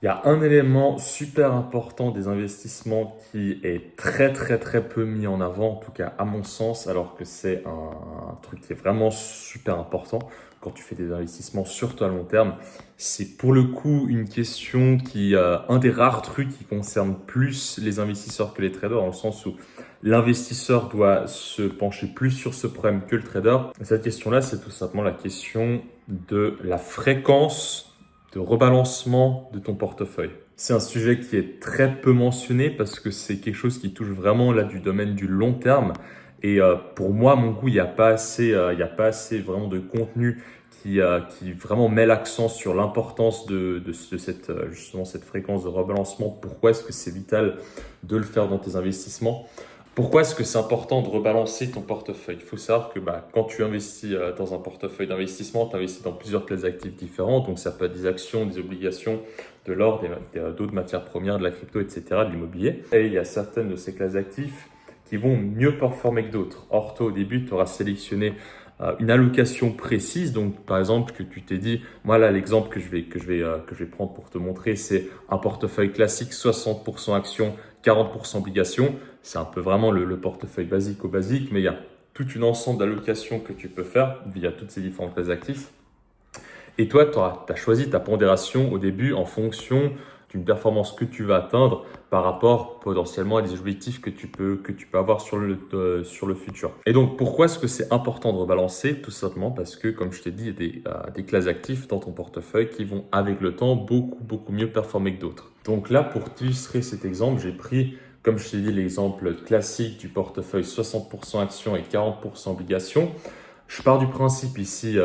Il y a un élément super important des investissements qui est très peu mis en avant, en tout cas à mon sens, alors que c'est un truc qui est vraiment super important quand tu fais des investissements surtout à long terme. C'est pour le coup une question un des rares trucs qui concerne plus les investisseurs que les traders, dans le sens où l'investisseur doit se pencher plus sur ce problème que le trader. Et cette question-là, c'est tout simplement la question de la fréquence de rebalancement de ton portefeuille. C'est un sujet qui est très peu mentionné parce que c'est quelque chose qui touche vraiment là du domaine du long terme. Et pour moi, à mon goût, il y a pas assez vraiment de contenu qui vraiment met l'accent sur l'importance justement cette fréquence de rebalancement. Pourquoi est-ce que c'est vital de le faire dans tes investissements? Pourquoi est-ce que c'est important de rebalancer ton portefeuille? Il faut savoir que quand tu investis dans un portefeuille d'investissement, tu investis dans plusieurs classes d'actifs différentes. Donc, ça peut être des actions, des obligations, de l'or, d'autres matières premières, de la crypto, etc., de l'immobilier. Et il y a certaines de ces classes d'actifs qui vont mieux performer que d'autres. Or, toi, au début, tu auras sélectionné une allocation précise. Donc, par exemple, que tu t'es dit, moi là, l'exemple que je vais prendre pour te montrer, c'est un portefeuille classique, 60% actions, 40% obligations. C'est un peu vraiment le portefeuille basique au basique, mais il y a tout un ensemble d'allocations que tu peux faire via toutes ces différentes classes d'actifs. Et toi, tu as choisi ta pondération au début en fonction d'une performance que tu vas atteindre par rapport potentiellement à des objectifs que tu peux avoir sur le futur. Et donc, pourquoi est-ce que c'est important de rebalancer? Tout simplement parce que, comme je t'ai dit, il y a des classes actifs dans ton portefeuille qui vont, avec le temps, beaucoup mieux performer que d'autres. Donc là, pour illustrer cet exemple, j'ai pris, comme je t'ai dit, l'exemple classique du portefeuille 60% actions et 40% obligations. Je pars du principe ici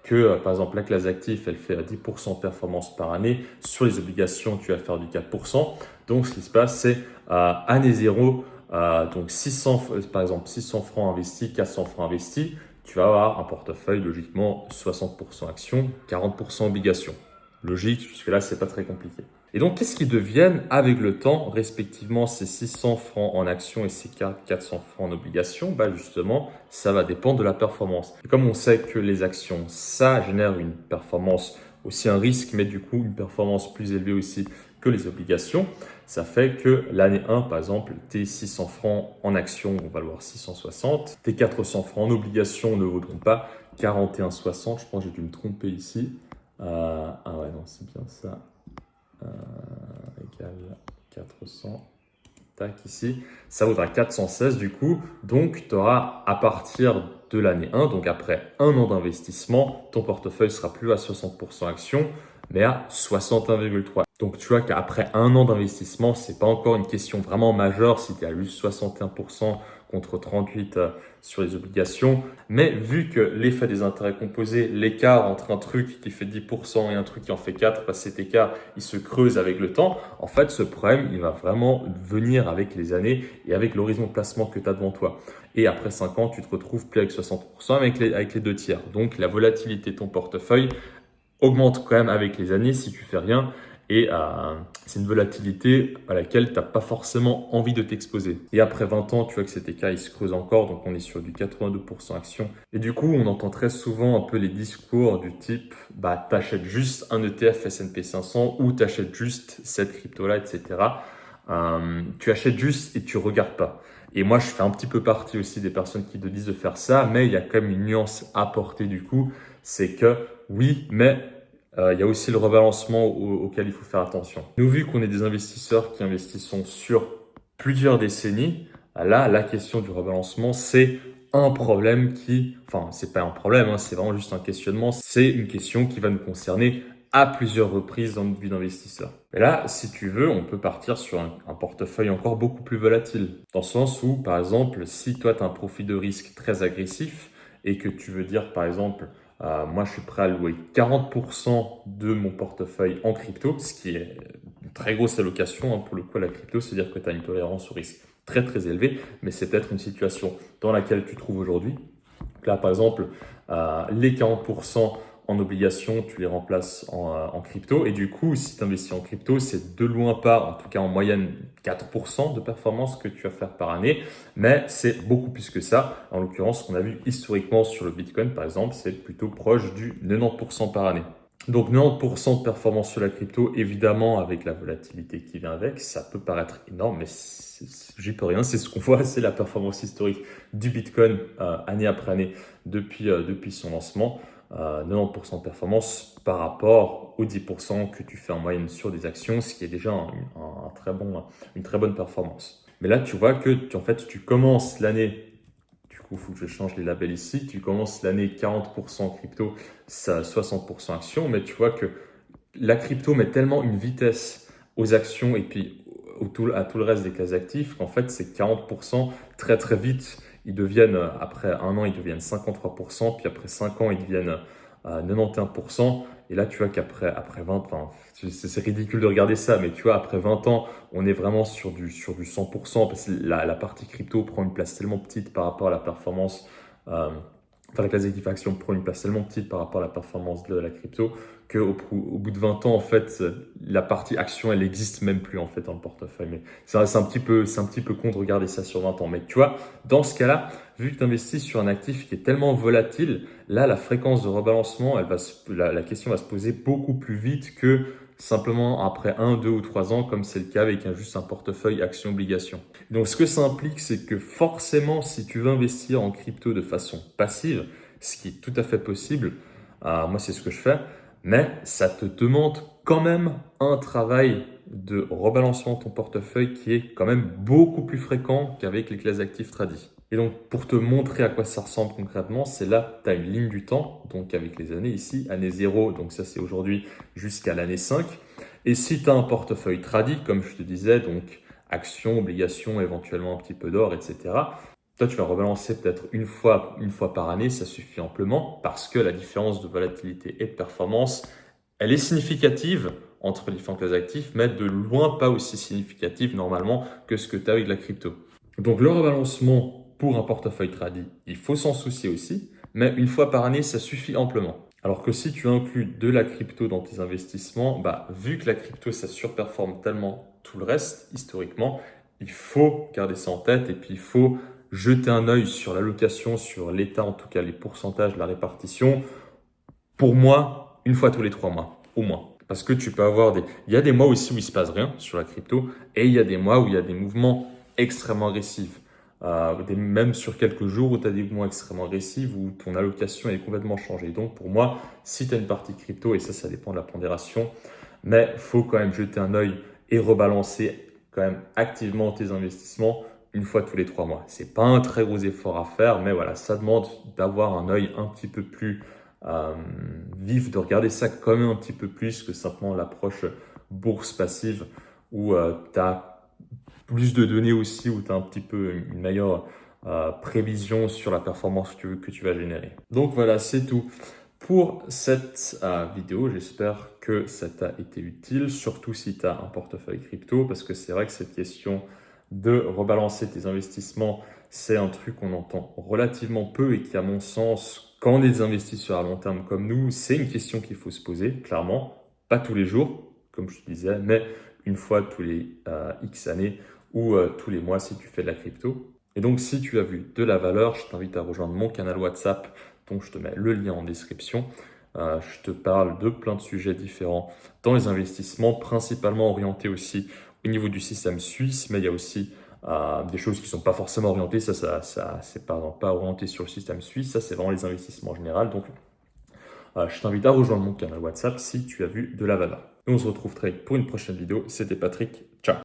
que, par exemple, la classe actif, elle fait 10% de performance par année. Sur les obligations, tu vas faire du 4%. Donc, ce qui se passe, c'est année zéro, donc 600, par exemple, 600 francs investis, 400 francs investis, tu vas avoir un portefeuille, logiquement, 60% actions, 40% obligations. Logique, jusque-là, c'est pas très compliqué. Et donc, qu'est-ce qui deviennent avec le temps, respectivement, ces 600 francs en actions et ces 400 francs en obligations? Justement, ça va dépendre de la performance. Et comme on sait que les actions, ça génère une performance, aussi un risque, mais du coup, une performance plus élevée aussi que les obligations, ça fait que l'année 1, par exemple, tes 600 francs en actions vont valoir 660, tes 400 francs en obligations ne vaudront pas 41,60. Je pense que j'ai dû me tromper ici. Ah ouais, non, c'est bien ça. Égale 400. Tac, ici. Ça vaudra 416 du coup. Donc, tu auras à partir de l'année 1, donc après un an d'investissement, ton portefeuille sera plus à 60% actions, mais à 61,3. Donc, tu vois qu'après un an d'investissement, c'est pas encore une question vraiment majeure si tu es à juste 61% contre 38 sur les obligations. Mais vu que l'effet des intérêts composés, l'écart entre un truc qui fait 10% et un truc qui en fait 4, cet écart, il se creuse avec le temps. En fait, ce problème, il va vraiment venir avec les années et avec l'horizon de placement que tu as devant toi. Et après 5 ans, tu te retrouves plus avec 60%, avec les deux tiers. Donc, la volatilité de ton portefeuille augmente quand même avec les années si tu fais rien. Et c'est une volatilité à laquelle tu n'as pas forcément envie de t'exposer. Et après 20 ans, tu vois que cet écart, il se creuse encore. Donc, on est sur du 82% action. Et du coup, on entend très souvent un peu les discours du type, t'achètes juste un ETF S&P 500 ou t'achètes juste cette crypto-là, etc. Tu achètes juste et tu regardes pas. Et moi, je fais un petit peu partie aussi des personnes qui te disent de faire ça, mais il y a quand même une nuance à porter du coup. C'est que oui, mais il y a aussi le rebalancement auquel il faut faire attention. Nous, vu qu'on est des investisseurs qui investissons sur plusieurs décennies, là, la question du rebalancement, c'est un problème enfin, c'est pas un problème, hein, c'est vraiment juste un questionnement. C'est une question qui va nous concerner à plusieurs reprises dans notre vie d'investisseur. Et là, si tu veux, on peut partir sur un portefeuille encore beaucoup plus volatile. Dans le sens où, par exemple, si toi, tu as un profil de risque très agressif et que tu veux dire, par exemple, moi, je suis prêt à louer 40% de mon portefeuille en crypto, ce qui est une très grosse allocation pour le coup à la crypto, c'est-à-dire que tu as une tolérance au risque très élevée, mais c'est peut-être une situation dans laquelle tu te trouves aujourd'hui. Là, par exemple, les 40% en obligation, tu les remplaces en crypto. Et du coup, si tu investis en crypto, c'est de loin pas, en tout cas en moyenne, 4% de performance que tu vas faire par année. Mais c'est beaucoup plus que ça. En l'occurrence, ce qu'on a vu historiquement sur le Bitcoin, par exemple, c'est plutôt proche du 90% par année. Donc 90% de performance sur la crypto, évidemment avec la volatilité qui vient avec, ça peut paraître énorme, mais j'y peux rien, c'est ce qu'on voit, c'est la performance historique du Bitcoin année après année depuis son lancement. 90% de performance par rapport aux 10% que tu fais en moyenne sur des actions, ce qui est déjà une très bonne performance. Mais là, tu vois que en fait, tu commences l'année. Du coup, il faut que je change les labels ici. Tu commences l'année 40% crypto, ça 60% action, mais tu vois que la crypto met tellement une vitesse aux actions et puis à tout le reste des classes actifs qu'en fait, ces 40% très très vite, ils deviennent, après un an, ils deviennent 53%, puis après 5 ans, ils deviennent 91%. Et là, tu vois après 20, enfin, c'est ridicule de regarder ça, mais tu vois, après 20 ans, on est vraiment sur du 100%, parce que la partie crypto prend une place tellement petite par rapport à la performance. Enfin, la classe d'actifs action prend une place tellement petite par rapport à la performance de la crypto qu'au bout de 20 ans, en fait, la partie action, elle n'existe même plus en fait dans le portefeuille. Mais c'est un petit peu con de regarder ça sur 20 ans. Mais tu vois, dans ce cas-là, vu que tu investis sur un actif qui est tellement volatile, là, la fréquence de rebalancement, la question va se poser beaucoup plus vite que simplement après 1, 2 ou 3 ans, comme c'est le cas avec juste un portefeuille action-obligation. Donc, ce que ça implique, c'est que forcément, si tu veux investir en crypto de façon passive, ce qui est tout à fait possible, moi, c'est ce que je fais, mais ça te demande quand même un travail de rebalancement de ton portefeuille qui est quand même beaucoup plus fréquent qu'avec les classes actives tradis. Et donc, pour te montrer à quoi ça ressemble concrètement, c'est là, tu as une ligne du temps, donc avec les années ici, année 0, donc ça c'est aujourd'hui jusqu'à l'année 5. Et si tu as un portefeuille tradi, comme je te disais, donc actions, obligations, éventuellement un petit peu d'or, etc., toi, tu vas rebalancer peut-être une fois par année, ça suffit amplement parce que la différence de volatilité et de performance, elle est significative entre les différentes classes actifs, mais de loin pas aussi significative normalement que ce que tu as avec la crypto. Donc le rebalancement pour un portefeuille tradi, il faut s'en soucier aussi, mais une fois par année, ça suffit amplement. Alors que si tu inclus de la crypto dans tes investissements, vu que la crypto, ça surperforme tellement tout le reste, historiquement, il faut garder ça en tête et puis il faut jeter un œil sur l'allocation, sur l'état, en tout cas les pourcentages, la répartition. Pour moi, une fois tous les 3 mois, au moins. Parce que tu peux avoir des... Il y a des mois aussi où il ne se passe rien sur la crypto et il y a des mois où il y a des mouvements extrêmement agressifs. Même sur quelques jours où tu as des mouvements extrêmement agressifs où ton allocation est complètement changée. Donc pour moi, si tu as une partie crypto, et ça dépend de la pondération, mais il faut quand même jeter un œil et rebalancer quand même activement tes investissements une fois tous les 3 mois. C'est pas un très gros effort à faire, mais voilà, ça demande d'avoir un œil un petit peu plus vif, de regarder ça quand même un petit peu plus que simplement l'approche bourse passive où tu as plus de données aussi, où tu as un petit peu une meilleure prévision sur la performance que tu vas générer. Donc voilà, c'est tout pour cette vidéo. J'espère que ça t'a été utile, surtout si tu as un portefeuille crypto, parce que c'est vrai que cette question de rebalancer tes investissements, c'est un truc qu'on entend relativement peu et qui, à mon sens, quand on est des investisseurs à long terme comme nous, c'est une question qu'il faut se poser, clairement. Pas tous les jours, comme je te disais, mais une fois tous les X années ou tous les mois si tu fais de la crypto. Et donc, si tu as vu de la valeur, je t'invite à rejoindre mon canal WhatsApp. Donc, je te mets le lien en description. Je te parle de plein de sujets différents dans les investissements, principalement orientés aussi au niveau du système suisse, mais il y a aussi des choses qui ne sont pas forcément orientées. Ça c'est pas orienté sur le système suisse. Ça, c'est vraiment les investissements en général. Donc, je t'invite à rejoindre mon canal WhatsApp si tu as vu de la valeur. Nous, on se retrouve très vite pour une prochaine vidéo. C'était Patrick. Ciao.